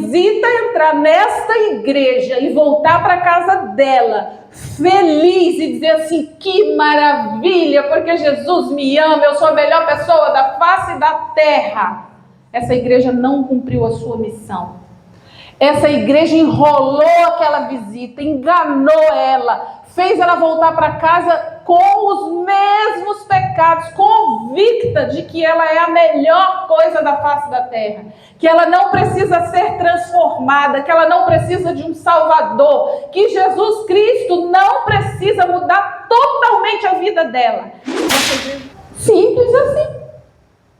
visita entrar nesta igreja e voltar para casa dela feliz e dizer assim: que maravilha, porque Jesus me ama, eu sou a melhor pessoa da face da terra, essa igreja não cumpriu a sua missão. Essa igreja enrolou aquela visita, enganou ela, fez ela voltar para casa com os mesmos pecados, convicta de que ela é a melhor coisa da face da terra, que ela não precisa ser transformada, que ela não precisa de um Salvador, que Jesus Cristo não precisa mudar totalmente a vida dela. Simples assim,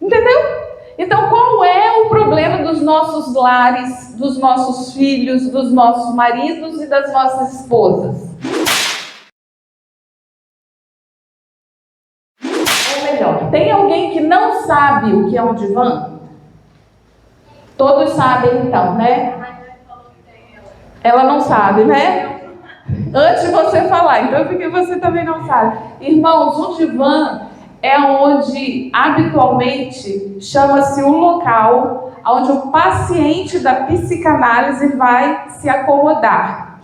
entendeu? Então, qual é o problema dos nossos lares, dos nossos filhos, dos nossos maridos e das nossas esposas? Ou melhor, tem alguém que não sabe o que é um divã? Todos sabem então, né? Ela não sabe, né? Antes de você falar, então porque você também não sabe. Irmãos, o divã é onde habitualmente chama-se o local onde o paciente da psicanálise vai se acomodar.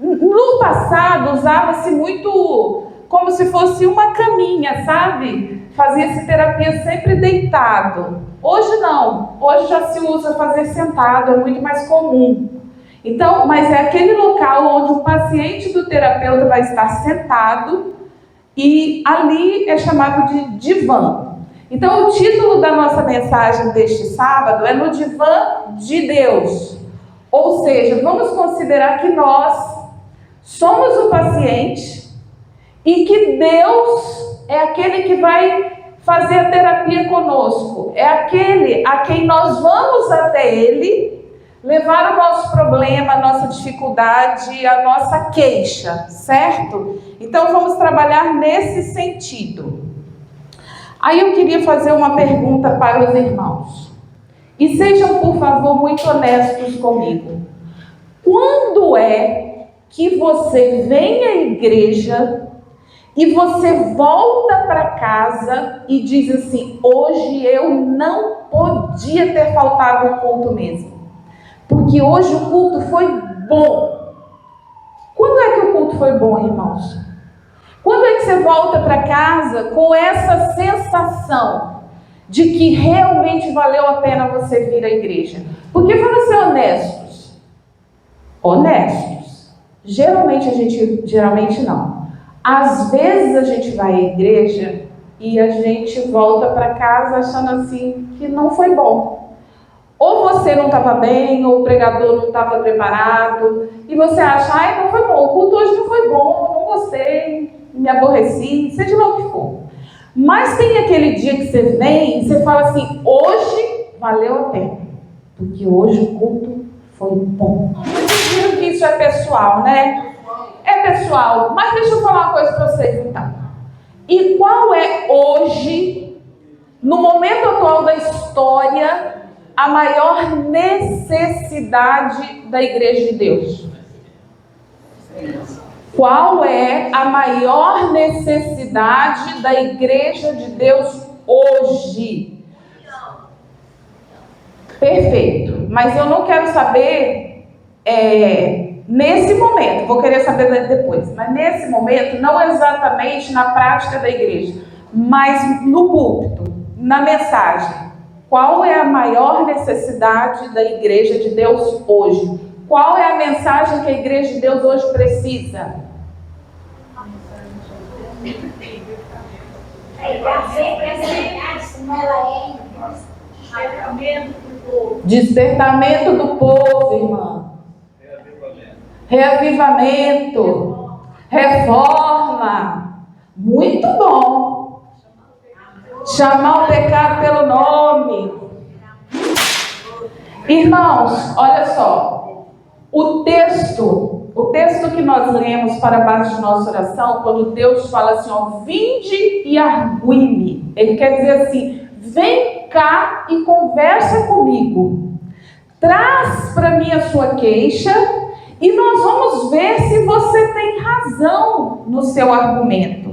No passado usava-se muito como se fosse uma caminha, sabe? Fazia-se terapia sempre deitado. Hoje não, hoje já se usa fazer sentado, é muito mais comum. Então, mas é aquele local onde o paciente do terapeuta vai estar sentado e ali é chamado de divã. Então, o título da nossa mensagem deste sábado é No Divã de Deus. Ou seja, vamos considerar que nós somos o paciente e que Deus é aquele que vai fazer a terapia conosco. É aquele a quem nós vamos até Ele levar o nosso problema, a nossa dificuldade, a nossa queixa, certo? Então vamos trabalhar nesse sentido. Aí eu queria fazer uma pergunta para os irmãos. E sejam, por favor, muito honestos comigo. Quando é que você vem à igreja e você volta para casa e diz assim: hoje eu não podia ter faltado o culto mesmo, porque hoje o culto foi bom? Quando é que o culto foi bom, irmãos? Quando é que você volta para casa com essa sensação de que realmente valeu a pena você vir à igreja? Porque vamos ser honestos. Honestos. Geralmente não. Às vezes a gente vai à igreja e a gente volta para casa achando assim que não foi bom. Ou você não estava bem, ou o pregador não estava preparado, e você acha: ai, não foi bom, o culto hoje não foi bom, não gostei, me aborreci, seja lá o que for. Mas tem aquele dia que você vem e você fala assim: hoje valeu a pena, porque hoje o culto foi bom. Vocês viram que isso é pessoal, né? É pessoal, mas deixa eu falar uma coisa para vocês então. E qual é hoje, no momento atual da história, a maior necessidade da Igreja de Deus? Qual é a maior necessidade da Igreja de Deus hoje? Perfeito, mas eu não quero saber nesse momento, vou querer saber depois, mas nesse momento, não exatamente na prática da igreja, mas no púlpito, na mensagem. Qual é a maior necessidade da Igreja de Deus hoje? Qual é a mensagem que a Igreja de Deus hoje precisa? Despertamento do povo, irmã. Reavivamento. Reforma. Muito bom. Chamar o pecado pelo nome. Irmãos, olha só. O texto que nós lemos para baixo de nossa oração, quando Deus fala assim, ó, vinde e argui-me. Ele quer dizer assim, vem cá e conversa comigo. Traz para mim a sua queixa e nós vamos ver se você tem razão no seu argumento.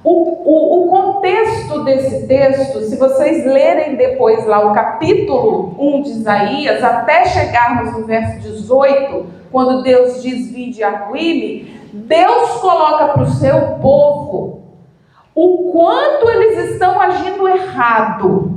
O contexto desse texto, se vocês lerem depois lá o capítulo 1 de Isaías, até chegarmos no verso 18, quando Deus diz: vinde, argui-me, Deus coloca para o seu povo o quanto eles estão agindo errado.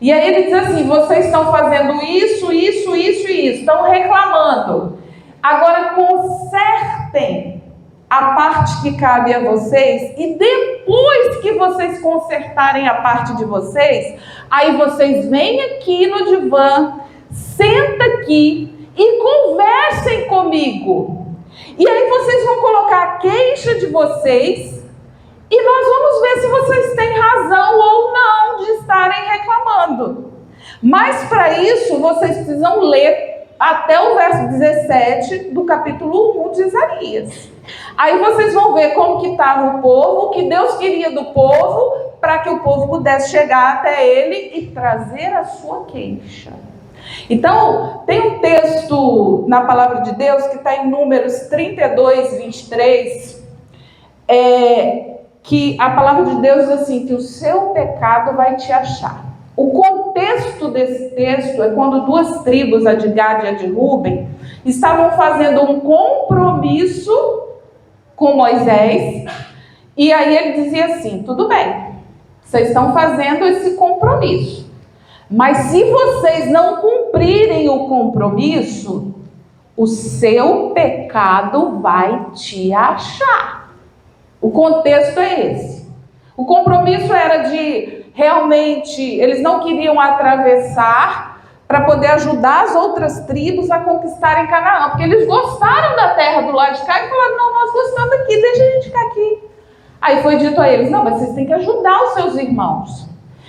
E aí ele diz assim: vocês estão fazendo isso, isso, isso e isso, estão reclamando. Agora consertem a parte que cabe a vocês, e depois que vocês consertarem a parte de vocês, aí vocês vêm aqui no divã, senta aqui e conversem comigo. E aí vocês vão colocar a queixa de vocês e nós vamos ver se vocês têm razão ou não de estarem reclamando. Mas para isso vocês precisam ler até o verso 17 do capítulo 1 de Isaías. Aí vocês vão ver como que estava o povo, o que Deus queria do povo, para que o povo pudesse chegar até ele e trazer a sua queixa. Então, tem um texto na palavra de Deus que está em Números 32, 23, que a palavra de Deus diz assim, que o seu pecado vai te achar. O contexto desse texto é quando duas tribos, a de Gad e a de Ruben, estavam fazendo um compromisso com Moisés, e aí ele dizia assim: tudo bem, vocês estão fazendo esse compromisso, mas se vocês não cumprirem o compromisso, o seu pecado vai te achar. O contexto é esse. O compromisso era de realmente, eles não queriam atravessar para poder ajudar as outras tribos a conquistarem Canaã, porque eles gostaram da terra do lado de cá e falaram: não, nós gostamos aqui, deixa a gente ficar aqui. Aí foi dito a eles: não, mas vocês têm que ajudar os seus irmãos.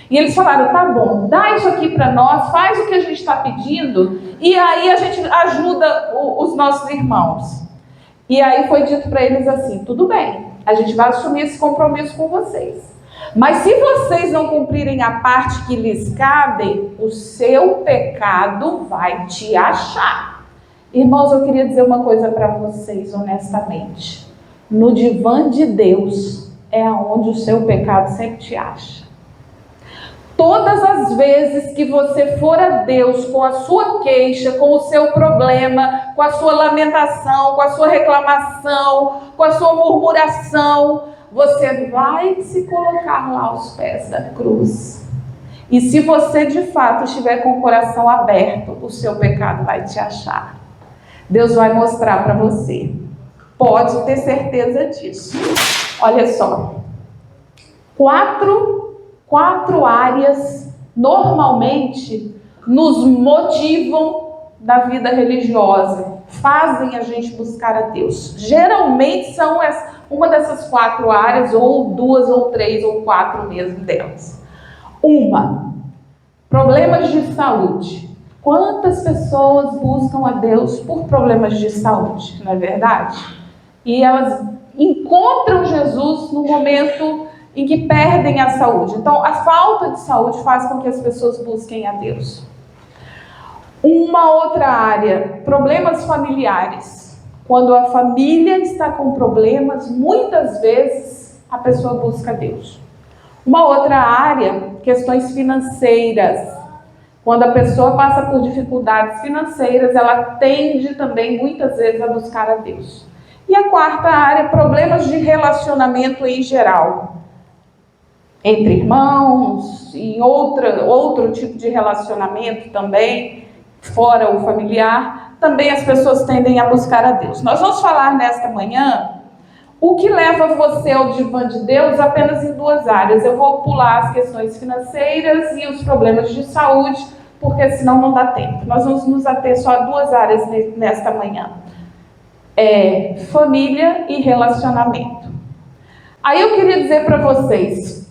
E eles falaram: tá bom, dá isso aqui para nós, faz o que a gente está pedindo, e aí a gente ajuda os nossos irmãos. E aí foi dito para eles assim: tudo bem, a gente vai assumir esse compromisso com vocês. Mas se vocês não cumprirem a parte que lhes cabe, o seu pecado vai te achar. Irmãos, eu queria dizer uma coisa para vocês, honestamente. No divã de Deus é aonde o seu pecado sempre te acha. Todas as vezes que você for a Deus com a sua queixa, com o seu problema, com a sua lamentação, com a sua reclamação, com a sua murmuração, você vai se colocar lá aos pés da cruz. E se você de fato estiver com o coração aberto, o seu pecado vai te achar. Deus vai mostrar para você. Pode ter certeza disso. Olha só. Quatro áreas normalmente nos motivam da vida religiosa, fazem a gente buscar a Deus. Geralmente são uma dessas 4 áreas, ou 2 ou 3 ou 4 mesmo delas. Uma, problemas de saúde. Quantas pessoas buscam a Deus por problemas de saúde, não é verdade? E elas encontram Jesus no momento em que perdem a saúde. Então, a falta de saúde faz com que as pessoas busquem a Deus. Uma outra área, problemas familiares. Quando a família está com problemas, muitas vezes a pessoa busca a Deus. Uma outra área, questões financeiras. Quando a pessoa passa por dificuldades financeiras, ela tende também muitas vezes a buscar a Deus. E a quarta área, problemas de relacionamento em geral. Entre irmãos, em outro tipo de relacionamento também, fora o familiar, também as pessoas tendem a buscar a Deus. Nós vamos falar nesta manhã o que leva você ao divã de Deus apenas em 2 áreas. Eu vou pular as questões financeiras e os problemas de saúde, porque senão não dá tempo. Nós vamos nos ater só a 2 áreas nesta manhã. Família e relacionamento. Aí eu queria dizer para vocês,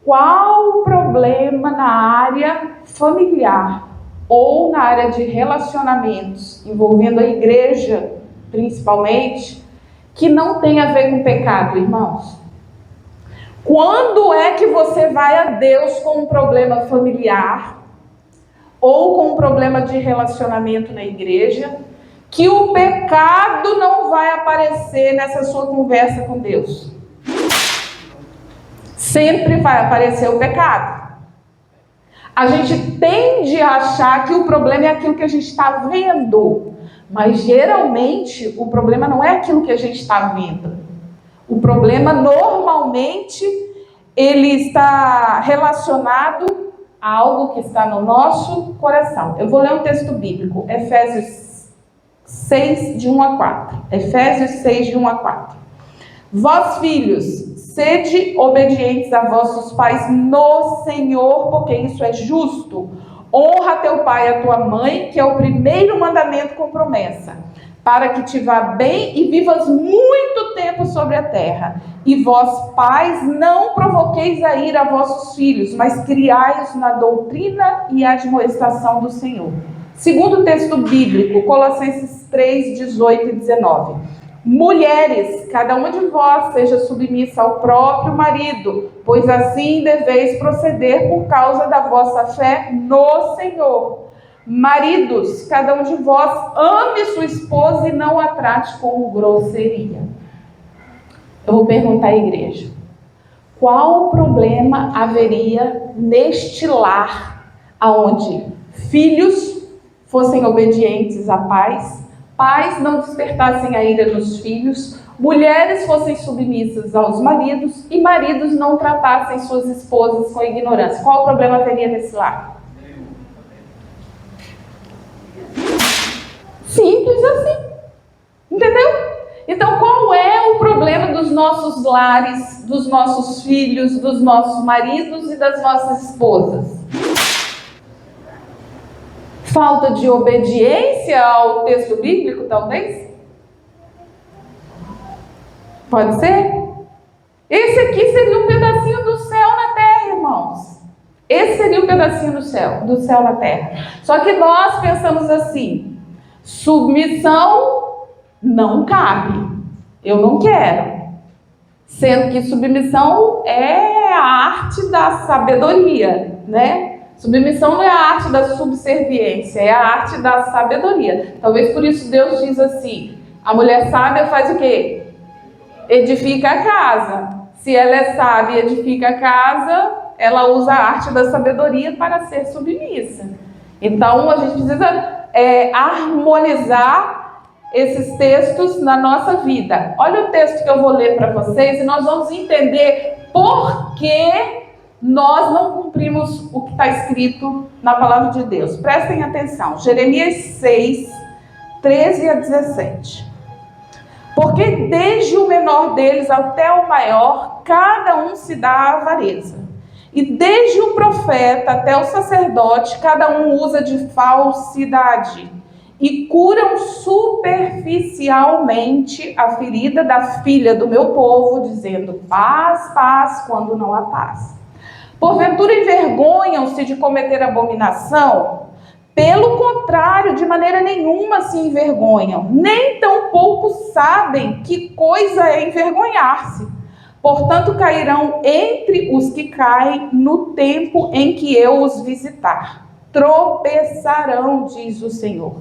qual o problema na área familiar ou na área de relacionamentos, envolvendo a igreja principalmente, que não tem a ver com pecado, irmãos? Quando é que você vai a Deus com um problema familiar ou com um problema de relacionamento na igreja, que o pecado não vai aparecer nessa sua conversa com Deus? sempre vai aparecer o pecado. A gente tende a achar que o problema é aquilo que a gente está vendo, mas geralmente o problema não é aquilo que a gente está vendo. O problema normalmente ele está relacionado a algo que está no nosso coração. Eu vou ler um texto bíblico, Efésios 6, de 1 a 4. Efésios 6, de 1 a 4. Vós, filhos, sede obedientes a vossos pais no Senhor, porque isso é justo. Honra teu pai e a tua mãe, que é o primeiro mandamento com promessa, para que te vá bem e vivas muito tempo sobre a terra. E vós, pais, não provoqueis a ira a vossos filhos, mas criai-os na doutrina e admoestação do Senhor. Segundo texto bíblico, Colossenses 3, 18 e 19. Mulheres, cada uma de vós seja submissa ao próprio marido, pois assim deveis proceder por causa da vossa fé no Senhor. Maridos, cada um de vós ame sua esposa e não a trate com grosseria. Eu vou perguntar à igreja: qual problema haveria neste lar onde filhos fossem obedientes a pais, pais não despertassem a ira nos filhos, mulheres fossem submissas aos maridos e maridos não tratassem suas esposas com ignorância? Qual o problema haveria nesse lar? Simples assim. Entendeu? Então, qual é o problema dos nossos lares, dos nossos filhos, dos nossos maridos e das nossas esposas? Falta de obediência ao texto bíblico, talvez? Pode ser? Esse aqui seria um pedacinho do céu na terra, irmãos. Esse seria um pedacinho do céu na terra. Só que nós pensamos assim: submissão não cabe, eu não quero. Sendo que submissão é a arte da sabedoria, né? Submissão não é a arte da subserviência, é a arte da sabedoria. Talvez por isso Deus diz assim: a mulher sábia faz o quê? Edifica a casa. Se ela é sábia e edifica a casa, ela usa a arte da sabedoria para ser submissa. Então a gente precisa harmonizar esses textos na nossa vida. Olha o texto que eu vou ler para vocês e nós vamos entender por que nós não cumprimos o que está escrito na palavra de Deus. Prestem atenção. Jeremias 6, 13 a 17. Porque desde o menor deles até o maior, cada um se dá à avareza. E desde o profeta até o sacerdote, cada um usa de falsidade. E curam superficialmente a ferida da filha do meu povo, dizendo paz, paz, quando não há paz. Porventura envergonham-se de cometer abominação? Pelo contrário, de maneira nenhuma se envergonham, nem tampouco sabem que coisa é envergonhar-se. Portanto, cairão entre os que caem no tempo em que eu os visitar. Tropeçarão, diz o Senhor.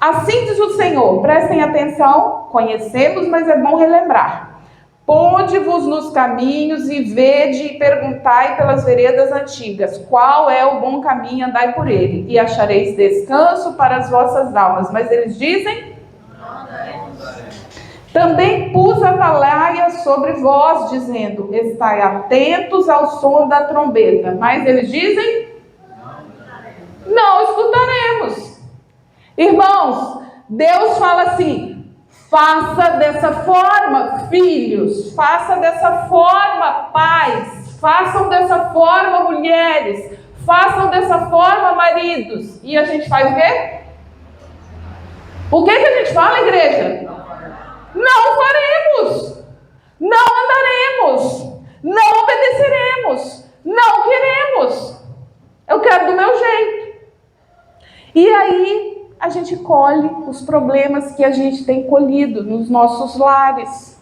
Assim diz o Senhor, prestem atenção, conhecemos, mas é bom relembrar. Ponde-vos nos caminhos e vede e perguntai pelas veredas antigas, qual é o bom caminho, andai por ele, e achareis descanso para as vossas almas. Mas eles dizem: também pus atalaia sobre vós, dizendo, estai atentos ao som da trombeta. Mas eles dizem: não escutaremos. Irmãos, Deus fala assim: faça dessa forma, filhos, faça dessa forma, pais, façam dessa forma, mulheres, façam dessa forma, maridos. E a gente faz o quê? O que a gente fala, igreja? Não faremos, não andaremos, não obedeceremos, não queremos. Eu quero do meu jeito. E aí a gente colhe os problemas que a gente tem colhido nos nossos lares.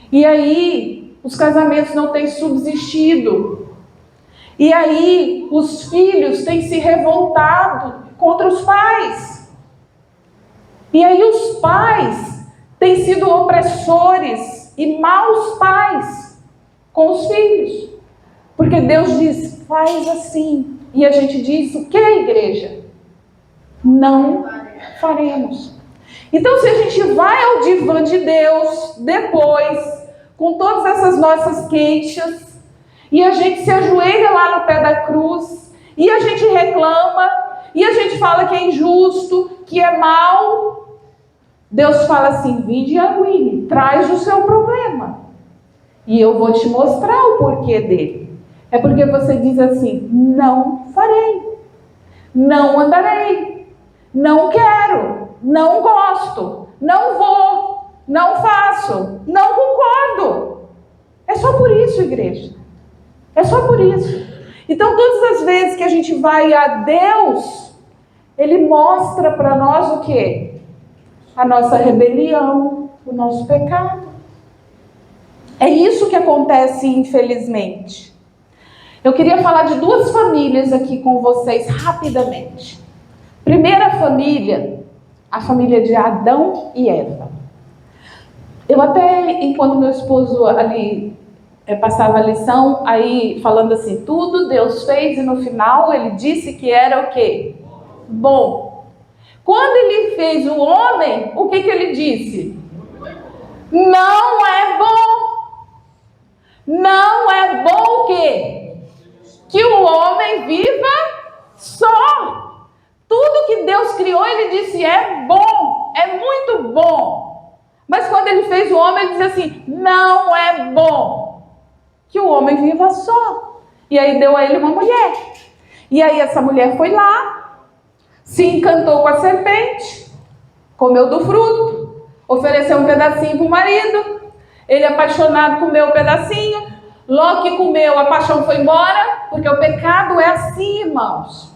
E aí os casamentos não têm subsistido. E aí os filhos têm se revoltado contra os pais. E aí os pais têm sido opressores e maus pais com os filhos. Porque Deus diz, faz assim. E a gente diz, o que, igreja? Não faremos. Então, se a gente vai ao divã de Deus, depois, com todas essas nossas queixas, e a gente se ajoelha lá no pé da cruz, e a gente reclama, e a gente fala que é injusto, que é mal, Deus fala assim, vinde e aguine, traz o seu problema, e eu vou te mostrar o porquê dele. É porque você diz assim, não farei, não andarei, não quero, não gosto, não vou, não faço, não concordo. É só por isso, igreja. É só por isso. Então, todas as vezes que a gente vai a Deus, Ele mostra para nós o quê? A nossa rebelião, o nosso pecado. É isso que acontece, infelizmente. Eu queria falar de duas famílias aqui com vocês, rapidamente. Primeira família, a família de Adão e Eva. Eu até, enquanto meu esposo ali passava a lição, aí falando assim, tudo Deus fez e no final Ele disse que era o quê? Bom. Quando Ele fez o homem, o que Ele disse? Não é bom. Não é bom o quê? Que o homem viva só. Tudo que Deus criou, Ele disse, é bom, é muito bom. Mas quando Ele fez o homem, Ele disse assim, não é bom que o homem viva só. E aí deu a ele uma mulher. E aí essa mulher foi lá, se encantou com a serpente, comeu do fruto, ofereceu um pedacinho para o marido, ele apaixonado comeu o pedacinho, logo que comeu a paixão foi embora, porque o pecado é assim, irmãos.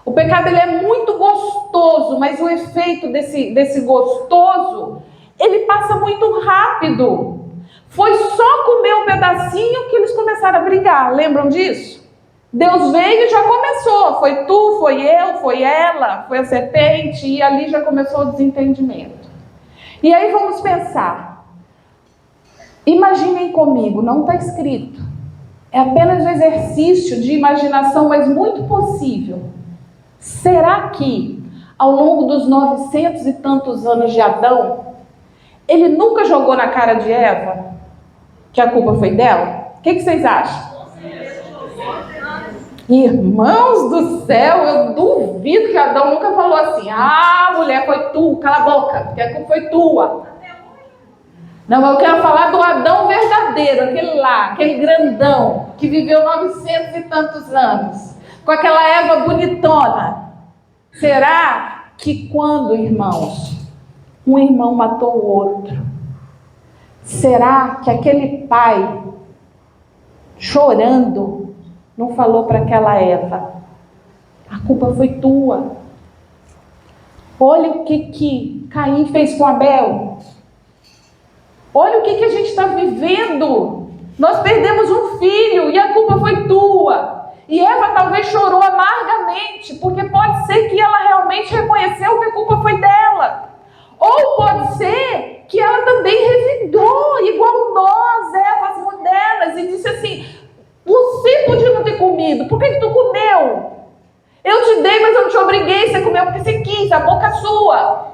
O pecado ele é muito gostoso, mas o efeito desse gostoso, ele passa muito rápido. Foi só comer um pedacinho que eles começaram a brigar, lembram disso? Deus veio e já começou, foi tu, foi eu, foi ela, foi a serpente, e ali já começou o desentendimento. E aí vamos pensar, imaginem comigo, não está escrito, é apenas um exercício de imaginação, mas muito possível. Será que, ao longo dos 900 e tantos anos de Adão, ele nunca jogou na cara de Eva que a culpa foi dela? O que vocês acham? Irmãos do céu, eu duvido que Adão nunca falou assim, mulher, foi tu, cala a boca, porque a culpa foi tua. Não, eu quero falar do Adão verdadeiro, aquele lá, aquele grandão, que viveu 900 e tantos anos, com aquela Eva bonitona. Será que quando, irmãos, um irmão matou o outro, será que aquele pai, chorando, não falou para aquela Eva, a culpa foi tua. Olha o que Caim fez com Abel. Olha o que a gente está vivendo. Nós perdemos um filho e a culpa foi tua. E Eva talvez chorou amargamente, porque pode ser que ela realmente reconheceu que a culpa foi dela. Ou pode ser que ela também revidou, igual nós, Evas modernas, e disse assim, você podia não ter comido, por que tu comeu? Eu te dei, mas eu não te obriguei, você comeu porque você quis, a boca é sua.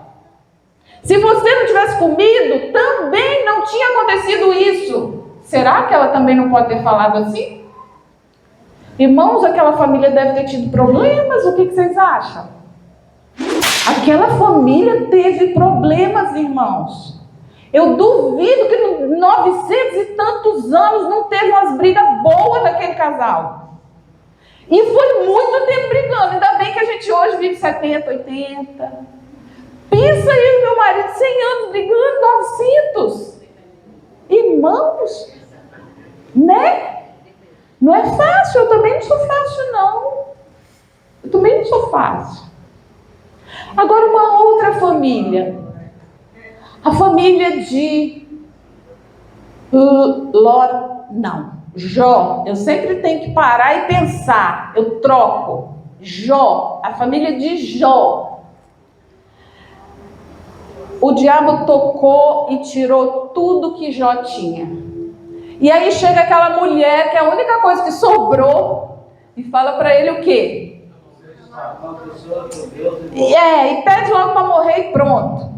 Se você não tivesse comido, também não tinha acontecido isso. Será que ela também não pode ter falado assim? Irmãos, aquela família deve ter tido problemas, o que vocês acham? Aquela família teve problemas, irmãos. Eu duvido que em 900 e tantos anos não teve umas brigas boas daquele casal. E foi muito tempo brigando. Ainda bem que a gente hoje vive 70, 80. Pensa aí, meu marido, 100 anos brigando, 900. Irmãos, né? Não é fácil, eu também não sou fácil, não. Eu também não sou fácil. Agora uma outra família. A família de Jó. Eu sempre tenho que parar e pensar. Eu troco. Jó. A família de Jó. O diabo tocou e tirou tudo que Jó tinha. E aí chega aquela mulher, que é a única coisa que sobrou, e fala para ele o quê? E pede logo para morrer e pronto.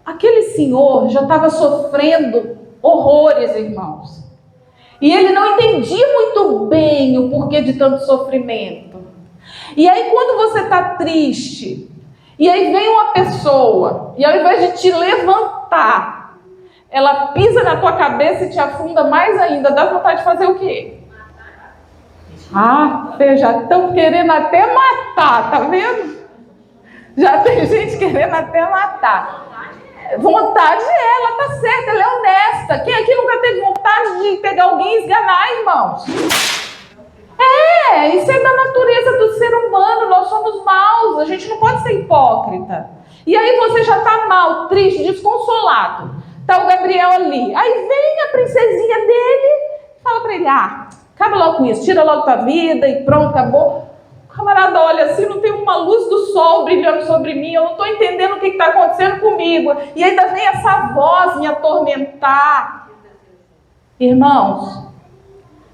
Aquele senhor já estava sofrendo horrores, irmãos. E ele não entendia muito bem o porquê de tanto sofrimento. E aí quando você está triste, e aí vem uma pessoa, e ao invés de te levantar, ela pisa na tua cabeça e te afunda mais ainda, dá vontade de fazer o quê? Vocês já estão querendo até matar, tá vendo? Já tem gente querendo até matar. Vontade ela, tá certa, ela é honesta. Quem aqui nunca teve vontade de pegar alguém e esganar, irmãos? Isso é da natureza do ser humano, nós somos maus, a gente não pode ser hipócrita. E aí você já tá mal, triste, desconsolado. Tá o Gabriel ali. Aí vem a princesinha dele, fala pra ele, acaba logo com isso, tira logo tua vida e pronto, acabou. O camarada olha assim, não tem uma luz do sol brilhando sobre mim, eu não estou entendendo o que está acontecendo comigo. E ainda vem essa voz me atormentar. Irmãos,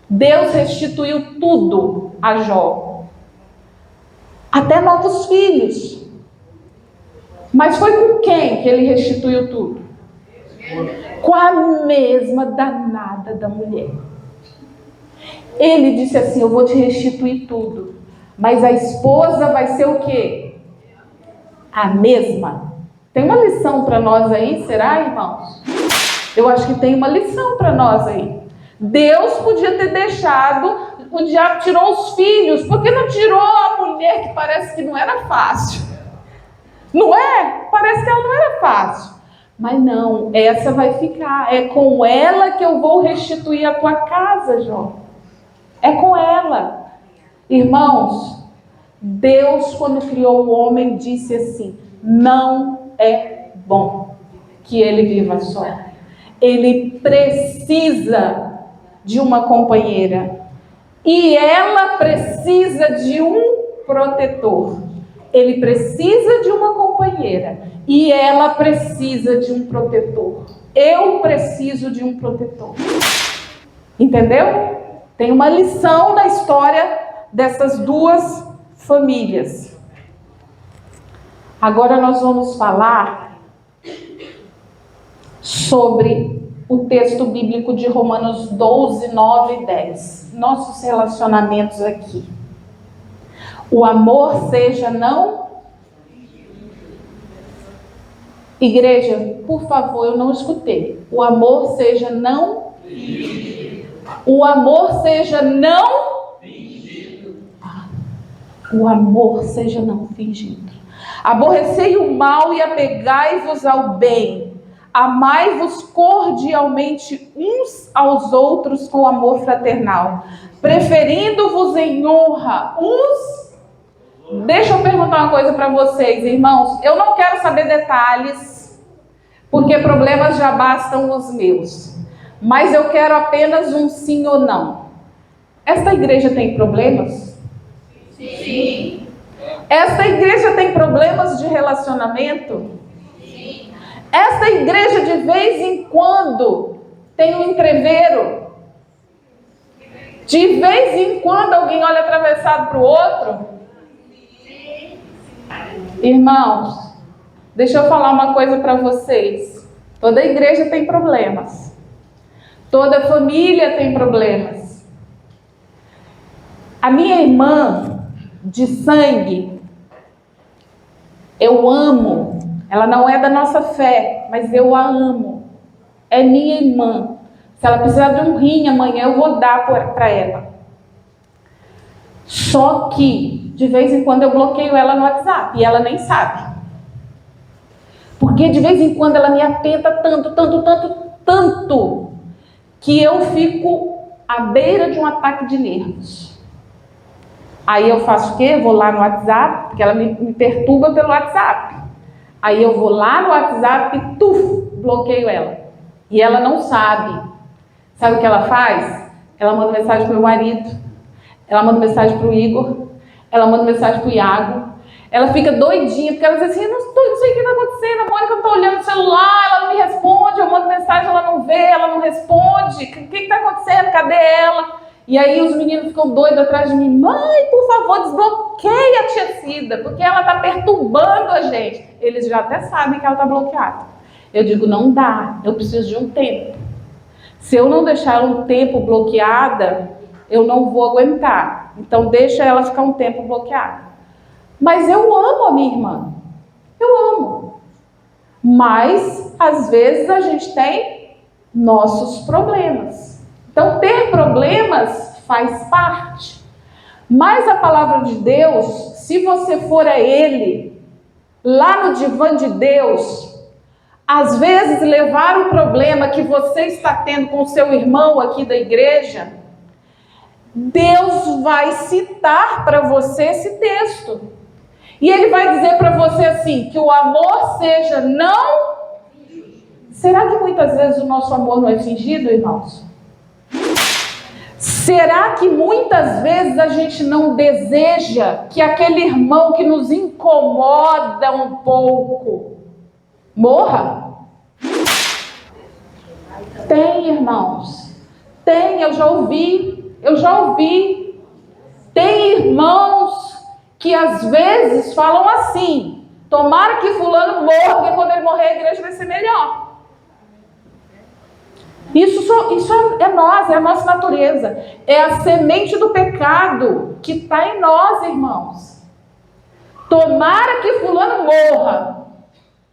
Deus restituiu tudo a Jó. Até novos filhos. Mas foi com quem que ele restituiu tudo? Com a mesma danada da mulher. Ele disse assim, eu vou te restituir tudo. Mas a esposa vai ser o quê? A mesma. Tem uma lição para nós aí, será, irmãos? Eu acho que tem uma lição para nós aí. Deus podia ter deixado, o diabo tirou os filhos, por que não tirou a mulher que parece que não era fácil? Não é? Parece que ela não era fácil. Mas não, essa vai ficar. É com ela que eu vou restituir a tua casa, Jó. É com ela. Irmãos, Deus, quando criou o homem, disse assim, não é bom que ele viva só. Ele precisa de uma companheira. E ela precisa de um protetor. Ele precisa de uma companheira. E ela precisa de um protetor. Eu preciso de um protetor. Entendeu? Tem uma lição na história dessas duas famílias. Agora nós vamos falar sobre o texto bíblico de Romanos 12, 9 e 10. Nossos relacionamentos aqui. O amor seja não... Igreja, por favor, eu não escutei. O amor seja não... O amor seja não... O amor seja não fingido. Aborrecei o mal e apegai-vos ao bem. Amai-vos cordialmente uns aos outros com amor fraternal, preferindo-vos em honra uns... Deixa eu perguntar uma coisa para vocês, irmãos. Eu não quero saber detalhes, porque problemas já bastam os meus. Mas eu quero apenas um sim ou não. Esta igreja tem problemas? Sim. Esta igreja tem problemas de relacionamento? Sim. Esta igreja de vez em quando tem um entreveiro? De vez em quando alguém olha atravessado para o outro? Sim. Irmãos, deixa eu falar uma coisa para vocês. Toda igreja tem problemas. Toda família tem problemas. A minha irmã de sangue, eu amo. Ela não é da nossa fé, mas eu a amo. É minha irmã. Se ela precisar de um rim amanhã, eu vou dar para ela. Só que, de vez em quando, eu bloqueio ela no WhatsApp e ela nem sabe. Porque de vez em quando ela me atenta tanto, que eu fico à beira de um ataque de nervos. Aí eu faço o quê? Vou lá no WhatsApp, porque ela me perturba pelo WhatsApp. Aí eu vou lá no WhatsApp e bloqueio ela. E ela não sabe. Sabe o que ela faz? Ela manda mensagem para o meu marido. Ela manda mensagem para o Igor. Ela manda mensagem para o Iago. Ela fica doidinha, porque ela diz assim, não sei o que está acontecendo, a Mônica não está olhando o celular, ela não me responde, eu mando mensagem, ela não vê. vê, ela não responde. O que está acontecendo? Cadê ela? E aí os meninos ficam doidos atrás de mim. Mãe, por favor, desbloqueia a tia Cida, porque ela está perturbando a gente. Eles já até sabem que ela está bloqueada. Eu digo, não dá, eu preciso de um tempo. Se eu não deixar ela um tempo bloqueada, eu não vou aguentar. Então deixa ela ficar um tempo bloqueada. Mas eu amo a minha irmã. Eu amo. Mas, às vezes, a gente tem nossos problemas. Então, ter problemas faz parte. Mas a palavra de Deus, se você for a Ele, lá no divã de Deus, às vezes levar o problema que você está tendo com o seu irmão aqui da igreja, Deus vai citar para você esse texto. E Ele vai dizer para você assim, que o amor seja não... Será que muitas vezes o nosso amor não é fingido, irmãos? Será que muitas vezes a gente não deseja que aquele irmão que nos incomoda um pouco morra? Tem, irmãos. Tem, eu já ouvi. Tem irmãos que às vezes falam assim, tomara que fulano morra, porque quando ele morrer a igreja vai ser melhor. Isso é nós, é a nossa natureza. É a semente do pecado que está em nós, irmãos. Tomara que fulano morra.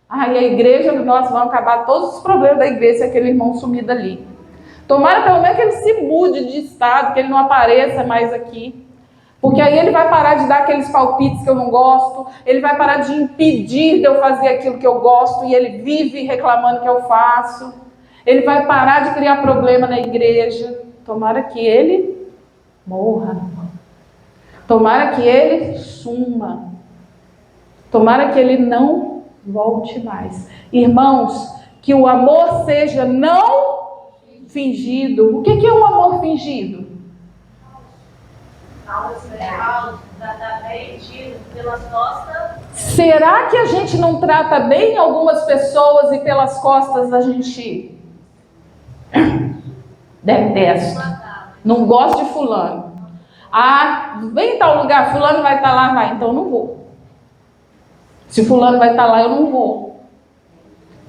Aí a igreja, nós vamos acabar todos os problemas da igreja se aquele irmão sumir dali. Tomara pelo menos que ele se mude de estado, que ele não apareça mais aqui. Porque aí ele vai parar de dar aqueles palpites que eu não gosto, ele vai parar de impedir de eu fazer aquilo que eu gosto e ele vive reclamando que eu faço. Ele vai parar de criar problema na igreja. Tomara que ele morra. Tomara que ele suma. Tomara que ele não volte mais. Irmãos, que o amor seja não fingido. O que é um amor fingido? Será que a gente não trata bem algumas pessoas e pelas costas a gente detesta? Não gosto de fulano. Ah, vem em tal lugar, fulano vai estar lá, vai, então eu não vou. Se fulano vai estar lá, eu não vou.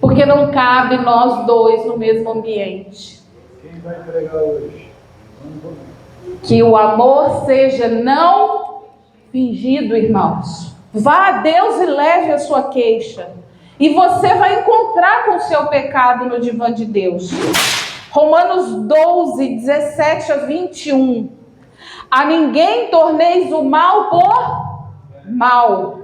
Porque não cabe nós dois no mesmo ambiente. Quem vai pregar hoje? Que o amor seja não fingido, irmãos. Vá a Deus e leve a sua queixa. E você vai encontrar com o seu pecado no divã de Deus. Romanos 12, 17 a 21. A ninguém torneis o mal por mal.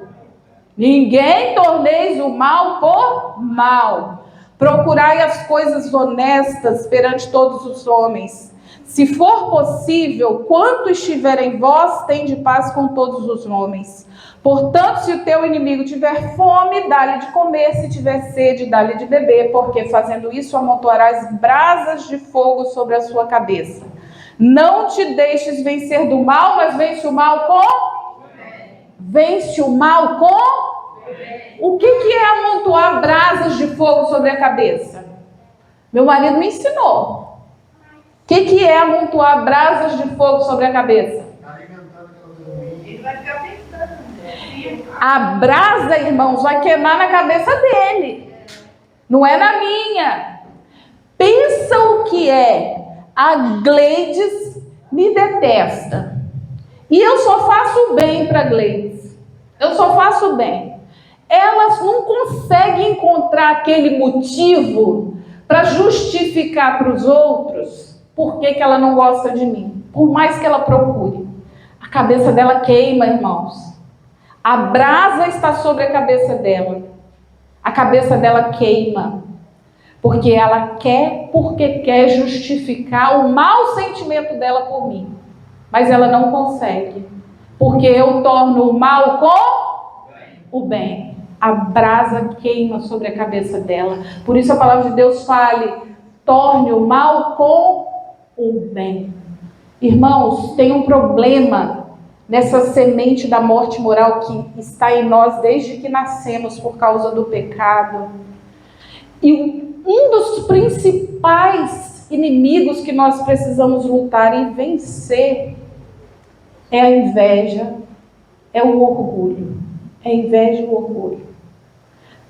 Ninguém torneis o mal por mal. Procurai as coisas honestas perante todos os homens. Se for possível, quanto estiver em vós, tende paz com todos os homens. Portanto, se o teu inimigo tiver fome, dá-lhe de comer, se tiver sede, dá-lhe de beber, porque fazendo isso amontoarás brasas de fogo sobre a sua cabeça. Não te deixes vencer do mal, mas vence o mal com... Vence o mal com... O que é amontoar brasas de fogo sobre a cabeça? Meu marido me ensinou. O que é amontoar brasas de fogo sobre a cabeça? Ele vai ficar pensando. A brasa, irmãos, vai queimar na cabeça dele. Não é na minha. Pensa o que é. A Gleides me detesta. E eu só faço bem para a Gleides. Eu só faço bem. Elas não conseguem encontrar aquele motivo para justificar para os outros por que ela não gosta de mim. Por mais que ela procure. A cabeça dela queima, irmãos. A brasa está sobre a cabeça dela. A cabeça dela queima. Porque ela quer, porque quer justificar o mau sentimento dela por mim. Mas ela não consegue. Porque eu torno o mal com o bem. A brasa queima sobre a cabeça dela. Por isso a palavra de Deus fala: torne o mal com o bem. Irmãos, tem um problema nessa semente da morte moral que está em nós desde que nascemos por causa do pecado. E um dos principais inimigos que nós precisamos lutar e vencer é a inveja, é o orgulho. É a inveja e o orgulho.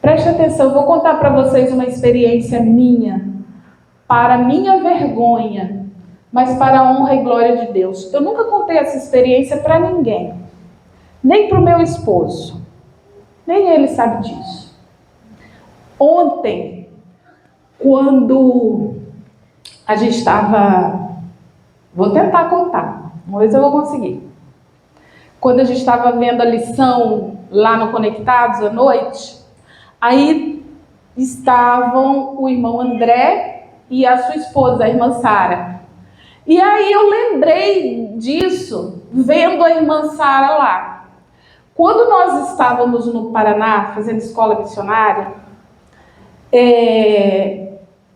Preste atenção, eu vou contar para vocês uma experiência minha, para minha vergonha, mas para a honra e glória de Deus. Eu nunca contei essa experiência para ninguém, nem para o meu esposo, nem ele sabe disso. Ontem, quando a gente estava, vou tentar contar, vamos ver se eu vou conseguir. Quando a gente estava vendo a lição lá no Conectados à noite, aí estavam o irmão André e a sua esposa, a irmã Sara. E aí eu lembrei disso, vendo a irmã Sara lá. Quando nós estávamos no Paraná, fazendo escola missionária,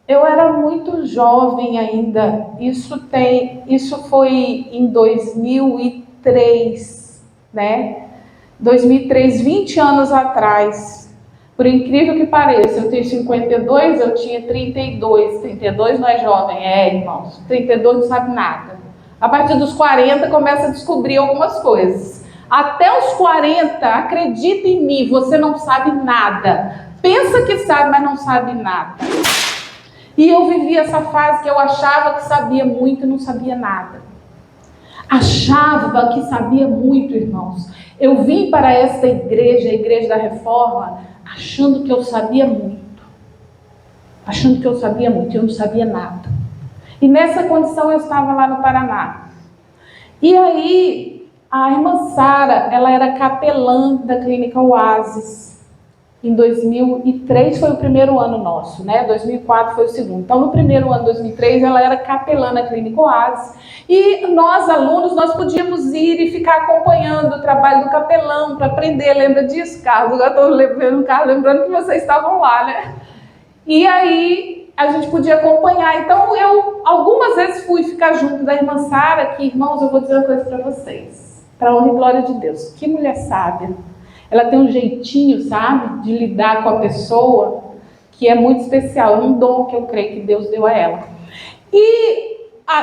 eu era muito jovem ainda. Isso foi em 2003, né? 2003, 20 anos atrás. Por incrível que pareça, eu tenho 52, eu tinha 32. 32 não é jovem, irmãos. 32 não sabe nada. A partir dos 40 começa a descobrir algumas coisas. Até os 40, acredita em mim, você não sabe nada. Pensa que sabe, mas não sabe nada. E eu vivi essa fase que eu achava que sabia muito e não sabia nada. Achava que sabia muito, irmãos. Eu vim para esta igreja, a Igreja da Reforma, achando que eu sabia muito. Achando que eu sabia muito, eu não sabia nada. E nessa condição eu estava lá no Paraná. E aí, a irmã Sara, ela era capelã da Clínica Oasis. Em 2003 foi o primeiro ano nosso, né? 2004 foi o segundo. Então, no primeiro ano, 2003, ela era capelã na Clínica Oasis. E nós, alunos, nós podíamos ir e ficar acompanhando o trabalho do capelão para aprender. Lembra disso, Carlos? Eu estou vendo, Carlos, lembrando que vocês estavam lá, né? E aí, a gente podia acompanhar. Então, eu algumas vezes fui ficar junto da irmã Sara, que, irmãos, eu vou dizer uma coisa para vocês. Para a honra e glória de Deus. Que mulher sábia. Ela tem um jeitinho, sabe, de lidar com a pessoa que é muito especial. É um dom que eu creio que Deus deu a ela. E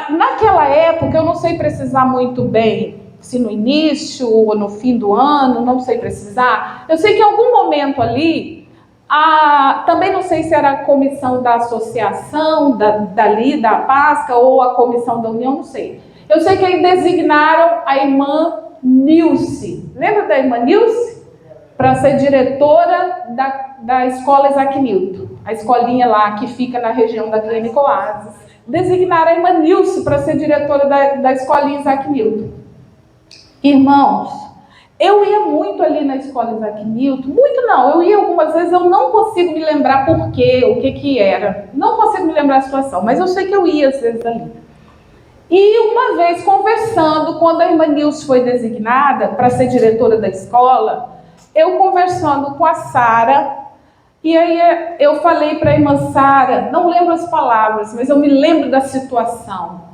naquela época, eu não sei precisar muito bem, se no início ou no fim do ano, não sei precisar. Eu sei que em algum momento ali, também não sei se era a comissão da associação, da Pasca, ou a comissão da União, não sei. Eu sei que aí designaram a irmã Nilce. Lembra da irmã Nilce? Para ser diretora da escola Isaac Newton, a escolinha lá que fica na região da Clínica Oasis. Designaram a irmã Nilce para ser diretora da escolinha Isaac Newton. Irmãos, eu ia muito ali na escola Isaac Newton, muito não, eu ia algumas vezes, eu não consigo me lembrar por quê, o que era, não consigo me lembrar a situação, mas eu sei que eu ia às vezes ali. E uma vez conversando, quando a irmã Nilce foi designada para ser diretora da escola, eu conversando com a Sara, e aí eu falei para a irmã Sara, não lembro as palavras, mas eu me lembro da situação.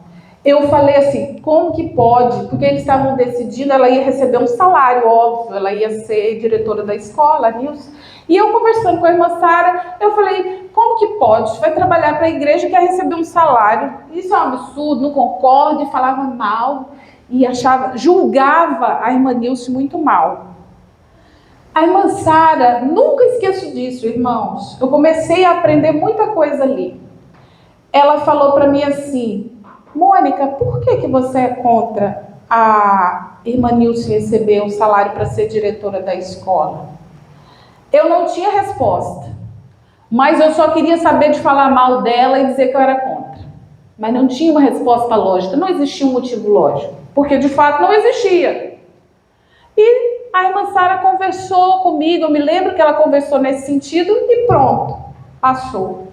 Eu falei assim, como que pode? Porque eles estavam decidindo, ela ia receber um salário, óbvio, ela ia ser diretora da escola, Nilce. E eu conversando com a irmã Sara, eu falei, como que pode? Vai trabalhar para a igreja e quer receber um salário. Isso é um absurdo, não concordo, e falava mal, e julgava a irmã Nilce muito mal. A irmã Sara, nunca esqueço disso, irmãos. Eu comecei a aprender muita coisa ali. Ela falou para mim assim, Mônica, por que você é contra a irmã Nilce receber um salário para ser diretora da escola? Eu não tinha resposta, mas eu só queria saber de falar mal dela e dizer que eu era contra. Mas não tinha uma resposta lógica, não existia um motivo lógico, porque de fato não existia. E a irmã Sara conversou comigo, eu me lembro que ela conversou nesse sentido e pronto, passou.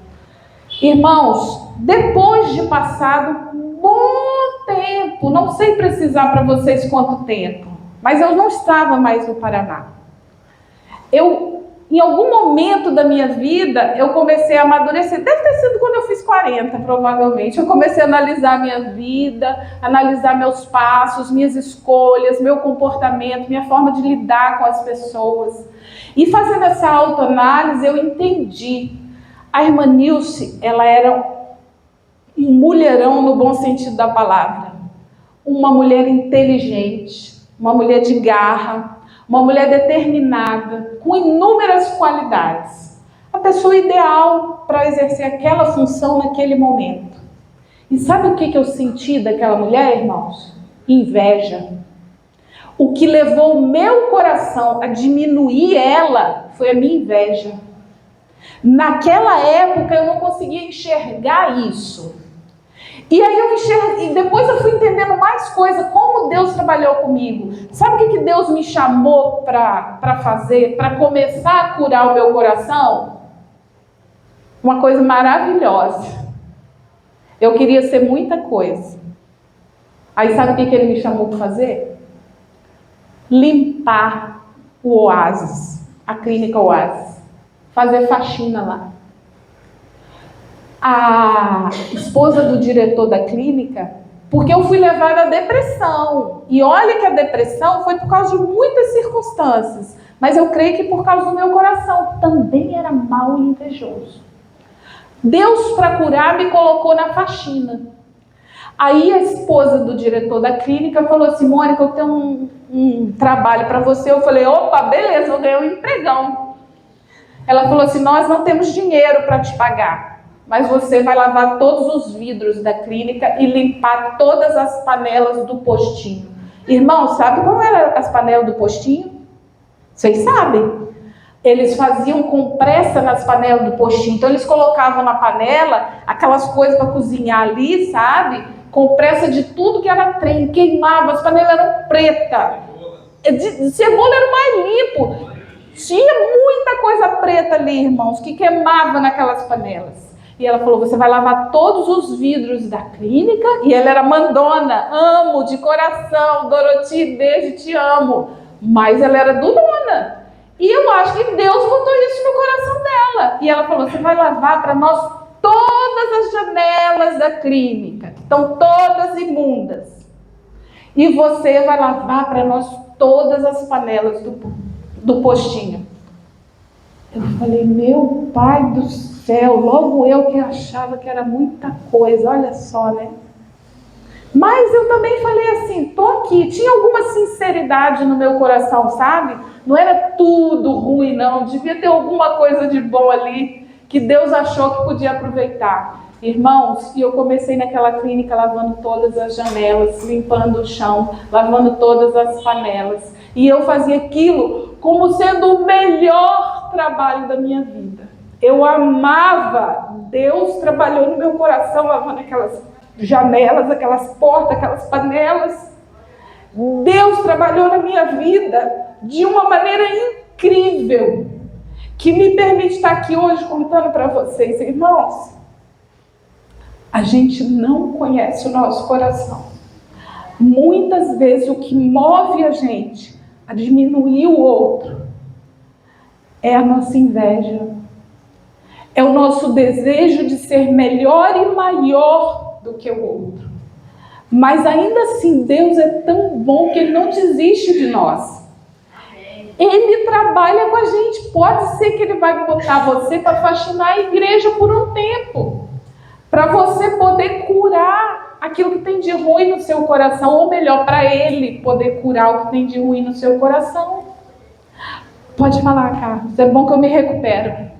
Irmãos, depois de passado um bom tempo, não sei precisar para vocês quanto tempo, mas eu não estava mais no Paraná. Em algum momento da minha vida, eu comecei a amadurecer. Deve ter sido quando eu fiz 40, provavelmente. Eu comecei a analisar a minha vida, analisar meus passos, minhas escolhas, meu comportamento, minha forma de lidar com as pessoas. E fazendo essa autoanálise, eu entendi A irmã Nilce, ela era um mulherão no bom sentido da palavra. Uma mulher inteligente, uma mulher de garra, uma mulher determinada, com inúmeras qualidades. A pessoa ideal para exercer aquela função naquele momento. E sabe o que eu senti daquela mulher, irmãos? Inveja. O que levou o meu coração a diminuir ela foi a minha inveja. Naquela época eu não conseguia enxergar isso. E aí e depois eu fui entendendo mais coisas, como Deus trabalhou comigo. Sabe o que Deus me chamou para fazer, para começar a curar o meu coração? Uma coisa maravilhosa. Eu queria ser muita coisa. Aí sabe o que Ele me chamou para fazer? Limpar o Oásis, a clínica Oásis. Fazer faxina lá. A esposa do diretor da clínica, porque eu fui levada à depressão. E olha que a depressão foi por causa de muitas circunstâncias. Mas eu creio que por causa do meu coração, que também era mau e invejoso. Deus, para curar, me colocou na faxina. Aí a esposa do diretor da clínica falou assim: Mônica, eu tenho um trabalho para você. Eu falei: opa, beleza, eu ganhei um empregão. Ela falou assim: nós não temos dinheiro para te pagar, mas você vai lavar todos os vidros da clínica e limpar todas as panelas do postinho. Irmão, sabe como eram as panelas do postinho? Vocês sabem. Eles faziam compressa nas panelas do postinho. Então eles colocavam na panela aquelas coisas para cozinhar ali, sabe? Compressa de tudo que era trem, queimava, as panelas eram pretas. Cebola era o mais limpo. Tinha muita coisa preta ali, irmãos, que queimava naquelas panelas. E ela falou: você vai lavar todos os vidros da clínica. E ela era mandona, amo de coração, Doroti, beijo, te amo. Mas ela era durona. E eu acho que Deus botou isso no coração dela. E ela falou: você vai lavar para nós todas as janelas da clínica, que estão todas imundas. E você vai lavar para nós todas as panelas do postinho. Eu falei: meu pai do céu, logo eu que achava que era muita coisa, olha só, né? Mas eu também falei assim: tô aqui. Tinha alguma sinceridade no meu coração, sabe? Não era tudo ruim, não. Devia ter alguma coisa de bom ali que Deus achou que podia aproveitar. Irmãos, e eu comecei naquela clínica lavando todas as janelas, limpando o chão, lavando todas as panelas. E eu fazia aquilo como sendo o melhor trabalho da minha vida. Eu amava. Deus trabalhou no meu coração lavando aquelas janelas, aquelas portas, aquelas panelas. Deus trabalhou na minha vida de uma maneira incrível, que me permite estar aqui hoje contando para vocês, irmãos. A gente não conhece o nosso coração. Muitas vezes o que move a gente a diminuir o outro é a nossa inveja, é o nosso desejo de ser melhor e maior do que o outro. Mas ainda assim, Deus é tão bom que Ele não desiste de nós. Ele trabalha com a gente. Pode ser que Ele vai botar você para faxinar a igreja por um tempo, para você poder curar aquilo que tem de ruim no seu coração, ou melhor, para Ele poder curar o que tem de ruim no seu coração. Pode falar, Carlos. É bom que eu me recupero.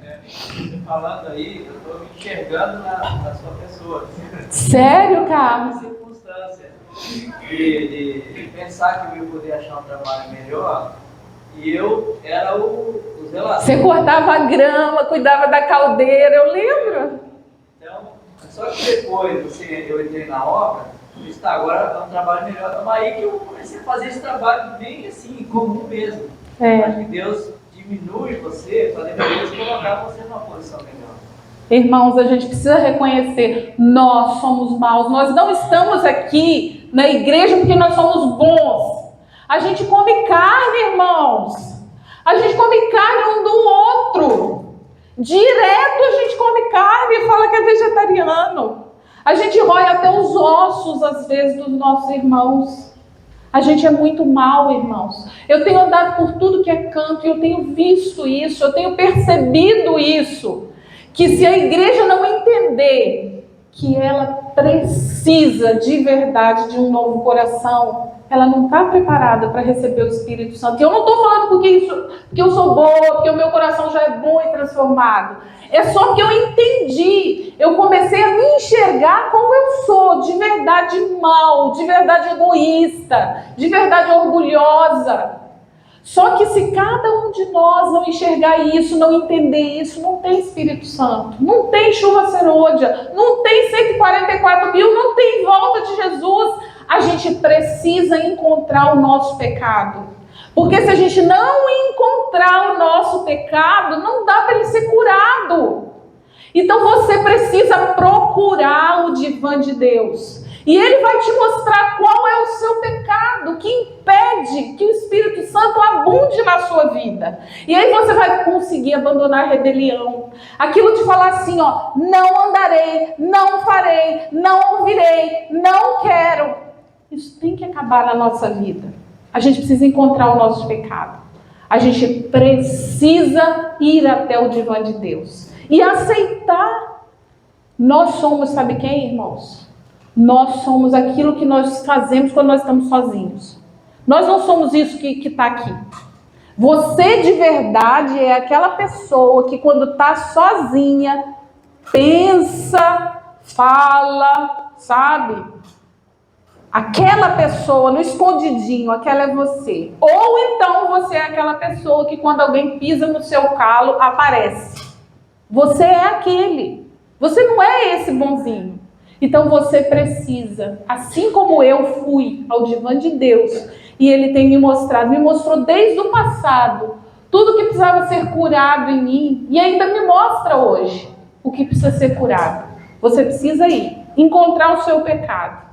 Falando aí, eu estou me enxergando na sua pessoa. Sério, Carlos? Circunstância de pensar que eu ia poder achar um trabalho melhor, e eu era o zelador. Você cortava a grama, cuidava da caldeira, eu lembro. Então, só que depois eu entrei na obra, eu disse: tá, agora é um trabalho melhor. Então aí que eu comecei a fazer esse trabalho bem assim, comum mesmo. Acho que Deus diminui você para depois colocar você numa posição melhor. Irmãos, a gente precisa reconhecer: nós somos maus. Nós não estamos aqui na igreja porque nós somos bons. A gente come carne, irmãos. A gente come carne um do outro. Direto a gente come carne e fala que é vegetariano. A gente rói até os ossos, às vezes, dos nossos irmãos. A gente é muito mal, irmãos. Eu tenho andado por tudo que é canto e eu tenho visto isso, eu tenho percebido isso. que se a igreja não entender que ela precisa de verdade de um novo coração, ela não está preparada para receber o Espírito Santo. E eu não estou falando porque eu sou boa, porque o meu coração já é bom e transformado. É só porque eu entendi. Eu comecei a me enxergar como eu sou, de verdade mal, de verdade egoísta, de verdade orgulhosa. Só que se cada um de nós não enxergar isso, não entender isso, não tem Espírito Santo, não tem chuva serôdia, não tem 144 mil, não tem volta de Jesus. A gente precisa encontrar o nosso pecado. Porque se a gente não encontrar o nosso pecado, não dá para ele ser curado. Então você precisa procurar o divã de Deus. E ele vai te mostrar qual é o seu pecado que impede que o Espírito Santo abunde na sua vida. E aí você vai conseguir abandonar a rebelião. Aquilo de falar assim, ó, não andarei, não farei, não ouvirei, não quero. Isso tem que acabar na nossa vida. A gente precisa encontrar o nosso pecado. A gente precisa ir até o divã de Deus. E aceitar. Nós somos, sabe quem, irmãos? Nós somos aquilo que nós fazemos quando nós estamos sozinhos. Nós não somos isso que está aqui. Você de verdade é aquela pessoa que quando está sozinha, pensa, fala, sabe? Aquela pessoa no escondidinho, aquela é você. Ou então você é aquela pessoa que quando alguém pisa no seu calo, aparece. Você é aquele. Você não é esse bonzinho. Então você precisa, assim como eu fui ao divã de Deus, e ele tem me mostrou desde o passado, tudo que precisava ser curado em mim, e ainda me mostra hoje o que precisa ser curado. Você precisa ir, encontrar o seu pecado,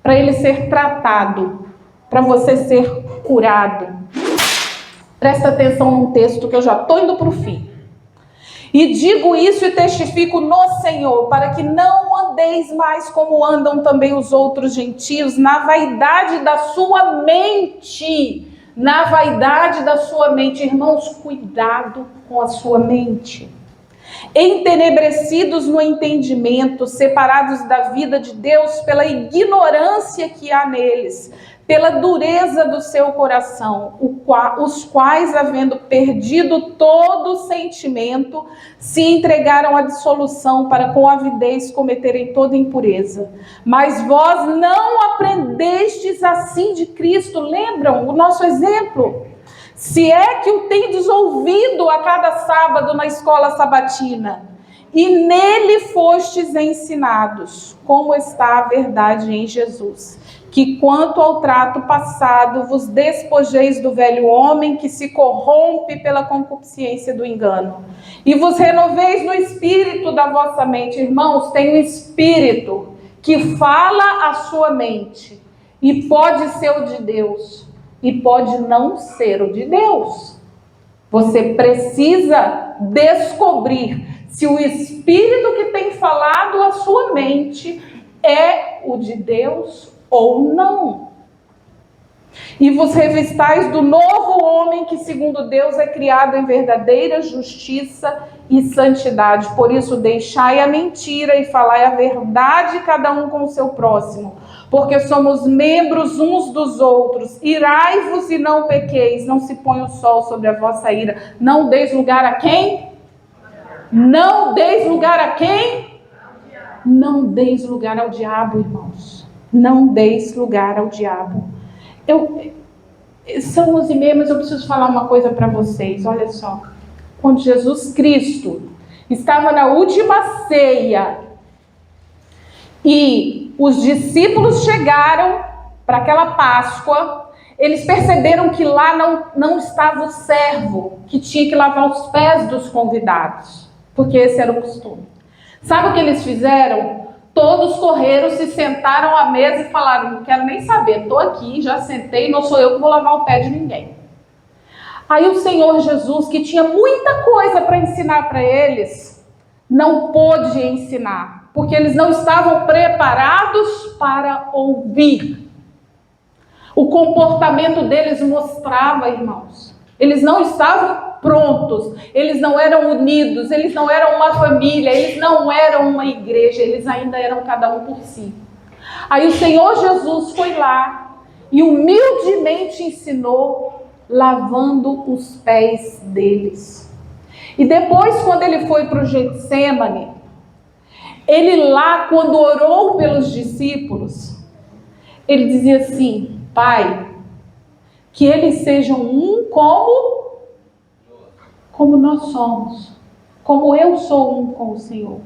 para ele ser tratado, para você ser curado. Presta atenção num texto que eu já estou indo para o fim. E digo isso e testifico no Senhor, para que não andeis mais como andam também os outros gentios, na vaidade da sua mente. Na vaidade da sua mente. Irmãos, cuidado com a sua mente. Entenebrecidos no entendimento, separados da vida de Deus pela ignorância que há neles, pela dureza do seu coração, os quais, havendo perdido todo sentimento, se entregaram à dissolução para com avidez cometerem toda impureza. Mas vós não aprendestes assim de Cristo. Lembram o nosso exemplo? Se é que o tendes ouvido a cada sábado na escola sabatina, e nele fostes ensinados, como está a verdade em Jesus, que quanto ao trato passado vos despojeis do velho homem que se corrompe pela concupiscência do engano, e vos renoveis no espírito da vossa mente. Irmãos, tem um espírito que fala a sua mente, e pode ser o de Deus, e pode não ser o de Deus. Você precisa descobrir se o espírito que tem falado a sua mente é o de Deus ou não. E vos revistais do novo homem que segundo Deus é criado em verdadeira justiça e santidade. Por isso deixai a mentira e falai a verdade cada um com o seu próximo, porque somos membros uns dos outros. Irai-vos e não pequeis, não se põe o sol sobre a vossa ira. Não deis lugar a quem? Não deis lugar a quem? Não deis lugar ao diabo, irmãos. Não deis lugar ao diabo. São 11h30, mas eu preciso falar uma coisa para vocês. Olha só. Quando Jesus Cristo estava na última ceia e os discípulos chegaram para aquela Páscoa, eles perceberam que lá não estava o servo que tinha que lavar os pés dos convidados, porque esse era o costume. Sabe o que eles fizeram? Todos correram, se sentaram à mesa e falaram: não quero nem saber, estou aqui, já sentei, não sou eu que vou lavar o pé de ninguém. Aí o Senhor Jesus, que tinha muita coisa para ensinar para eles, não pôde ensinar, porque eles não estavam preparados para ouvir. O comportamento deles mostrava, irmãos, Eles não estavam prontos, eles não eram unidos, eles não eram uma família, eles não eram uma igreja, eles ainda eram cada um por si. Aí o Senhor Jesus foi lá e humildemente ensinou, lavando os pés deles. E depois, quando ele foi para o Getsêmani, ele lá, quando orou pelos discípulos, ele dizia assim: Pai, que eles sejam um como nós somos, como eu sou um com o Senhor.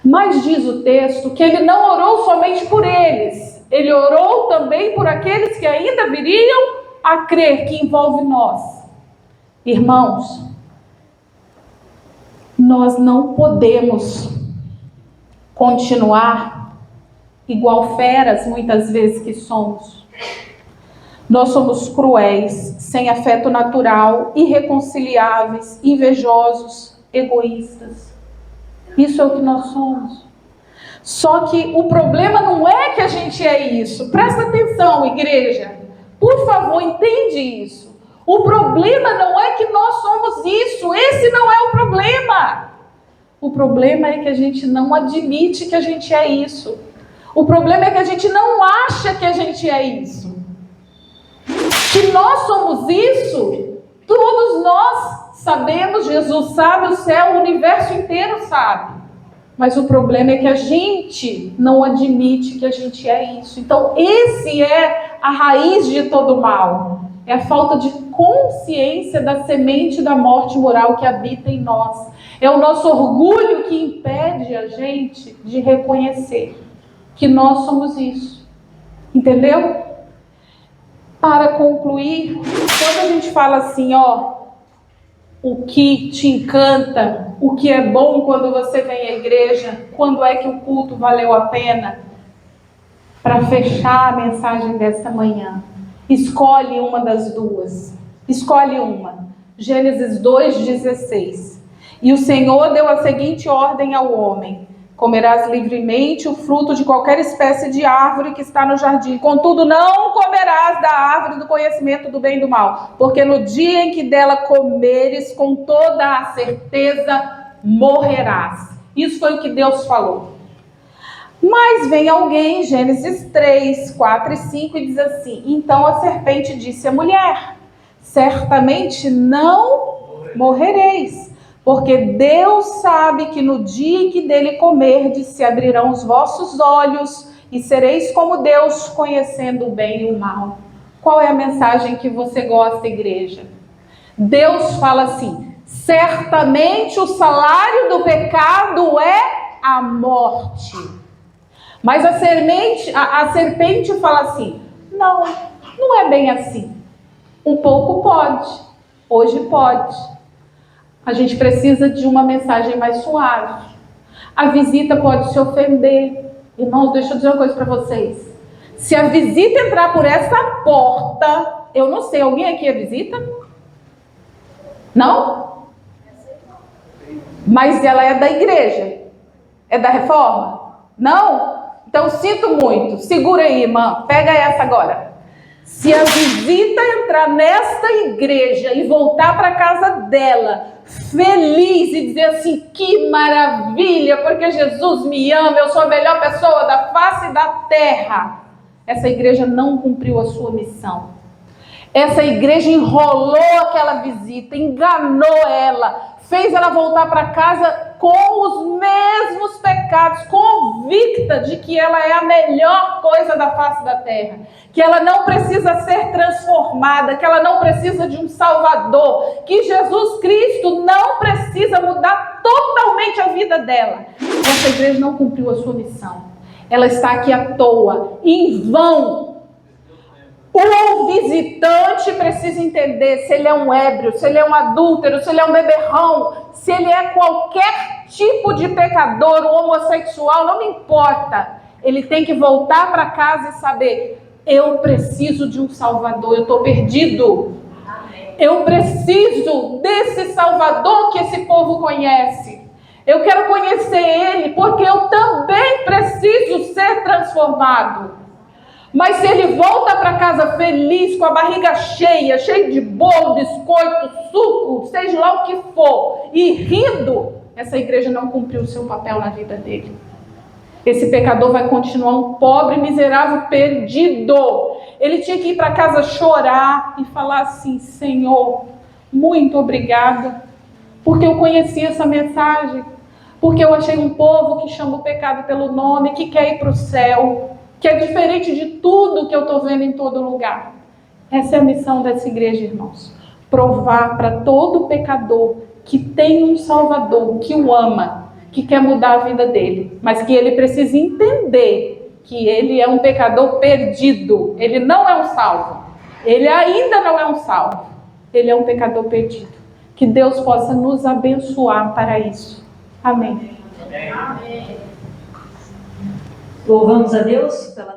Mas diz o texto que ele não orou somente por eles, ele orou também por aqueles que ainda viriam a crer, que envolve nós. Irmãos, nós não podemos continuar igual feras, muitas vezes, que somos. Nós somos cruéis, sem afeto natural, irreconciliáveis, invejosos, egoístas. Isso é o que nós somos. Só que o problema não é que a gente é isso. Presta atenção, igreja. Por favor, entende isso. O problema não é que nós somos isso. Esse não é o problema. O problema é que a gente não admite que a gente é isso. O problema é que a gente não acha que a gente é isso. Que nós somos isso, todos nós sabemos, Jesus sabe, o céu, o universo inteiro sabe. Mas o problema é que a gente não admite que a gente é isso. Então, esse é a raiz de todo mal. É a falta de consciência da semente da morte moral que habita em nós. É o nosso orgulho que impede a gente de reconhecer que nós somos isso. Entendeu? Para concluir, quando a gente fala assim, o que te encanta, o que é bom quando você vem à igreja, quando é que o culto valeu a pena? Para fechar a mensagem desta manhã, escolhe uma das duas. Escolhe uma. Gênesis 2:16. E o Senhor deu a seguinte ordem ao homem: comerás livremente o fruto de qualquer espécie de árvore que está no jardim. Contudo, não comerás da árvore do conhecimento do bem e do mal, porque no dia em que dela comeres, com toda a certeza morrerás. Isso foi o que Deus falou. Mas vem alguém, Gênesis 3, 4 e 5, e diz assim: então a serpente disse à mulher: certamente não morrereis. Porque Deus sabe que no dia em que dele comerdes, se abrirão os vossos olhos e sereis como Deus, conhecendo o bem e o mal. Qual é a mensagem que você gosta, igreja? Deus fala assim: certamente o salário do pecado é a morte. Mas a serpente fala assim: não é bem assim. Um pouco pode, hoje pode. A gente precisa de uma mensagem mais suave. A visita pode se ofender. Irmãos, deixa eu dizer uma coisa para vocês. Se a visita entrar por essa porta, eu não sei, alguém aqui é visita? Não? Mas ela é da igreja? É da reforma? Não? Então sinto muito. Segura aí, irmã. Pega essa agora. Se a visita entrar nesta igreja e voltar para a casa dela feliz e dizer assim: que maravilha, porque Jesus me ama, eu sou a melhor pessoa da face da terra, essa igreja não cumpriu a sua missão. Essa igreja enrolou aquela visita, enganou ela, fez ela voltar para casa com os mesmos pecados, convicta de que ela é a melhor coisa da face da terra, que ela não precisa ser transformada, que ela não precisa de um Salvador, que Jesus Cristo não precisa mudar totalmente a vida dela. Essa igreja não cumpriu a sua missão. Ela está aqui à toa, em vão. O visitante precisa entender se ele é um ébrio, se ele é um adúltero, se ele é um beberrão, se ele é qualquer tipo de pecador, um homossexual, não me importa. Ele tem que voltar para casa e saber: eu preciso de um Salvador, eu estou perdido. Eu preciso desse Salvador que esse povo conhece. Eu quero conhecer ele, porque eu também preciso ser transformado. Mas se ele volta para casa feliz, com a barriga cheia, cheio de bolo, biscoito, suco, seja lá o que for, e rindo, essa igreja não cumpriu o seu papel na vida dele. Esse pecador vai continuar um pobre, miserável, perdido. Ele tinha que ir para casa chorar e falar assim: Senhor, muito obrigada, porque eu conheci essa mensagem, porque eu achei um povo que chama o pecado pelo nome, que quer ir para o céu, que é diferente de tudo que eu estou vendo em todo lugar. Essa é a missão dessa igreja, irmãos. Provar para todo pecador que tem um Salvador, que o ama, que quer mudar a vida dele, mas que ele precisa entender que ele é um pecador perdido. Ele não é um salvo. Ele ainda não é um salvo. Ele é um pecador perdido. Que Deus possa nos abençoar para isso. Amém. Amém. Louvamos a Deus pela